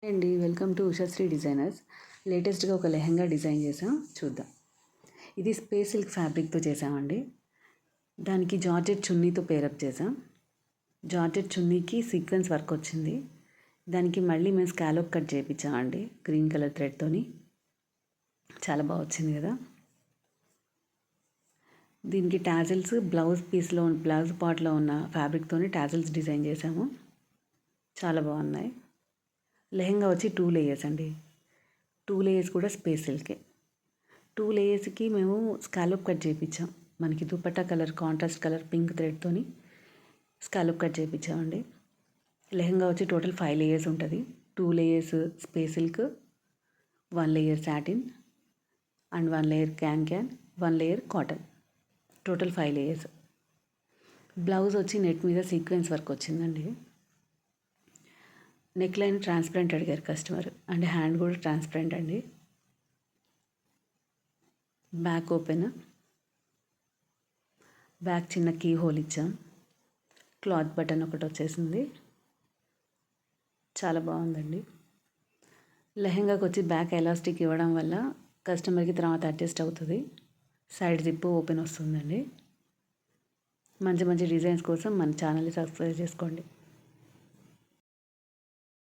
అండి welcome to Ushasri designers. లేటెస్ట్గా ఒక లెహంగా డిజైన్ చేసాం, చూద్దాం. ఇది స్పేస్ సిల్క్ ఫ్యాబ్రిక్తో చేసామండి. దానికి జార్జెట్ చున్నీతో పేరప్ చేసాం. జార్జెట్ చున్నీకి సీక్వెన్స్ వర్క్ వచ్చింది. దానికి మళ్ళీ మేము స్కాలోప్ కట్ చేయించామండి గ్రీన్ కలర్ థ్రెడ్తోని. చాలా బాగా వచ్చింది కదా. దీనికి టాజిల్స్ బ్లౌజ్ పార్ట్లో ఉన్న ఫ్యాబ్రిక్తోని టాజిల్స్ డిజైన్ చేసాము. చాలా బాగున్నాయి. లెహంగా వచ్చి 2 లేయర్స్ అండి. 2 లేయర్స్ కూడా స్పేస్ సిల్కే. 2 లేయర్స్కి మేము స్కాలోప్ కట్ చేయించాం. మనకి dupatta colour contrast colour pink థ్రెడ్తోని స్కాలోప్ కట్ చేయించామండి. లెహంగా వచ్చి టోటల్ 5 లేయర్స్ ఉంటుంది. 2 layers space silk, 1 layer satin and 1 layer can 1 layer cotton, total 5 layers. Blouse వచ్చి నెట్ మీద సీక్వెన్స్ వర్క్ వచ్చిందండి. నెక్ లైన్ ట్రాన్స్పరెంట్ అడిగారు కస్టమర్, అండ్ హ్యాండ్ కూడా ట్రాన్స్పరెంట్ అండి. బ్యాక్ ఓపెన్, బ్యాక్ చిన్న కీ హోల్ ఇచ్చాం. క్లాత్ బటన్ ఒకటి వచ్చేసింది. చాలా బాగుందండి. లెహంగాకి వచ్చి బ్యాక్ ఎలాస్టిక్ ఇవ్వడం వల్ల కస్టమర్కి తర్వాత అడ్జస్ట్ అవుతుంది. సైడ్ జిప్ ఓపెన్ వస్తుందండి. మంచి మంచి డిజైన్స్ కోసం మన ఛానల్ని సబ్స్క్రైబ్ చేసుకోండి.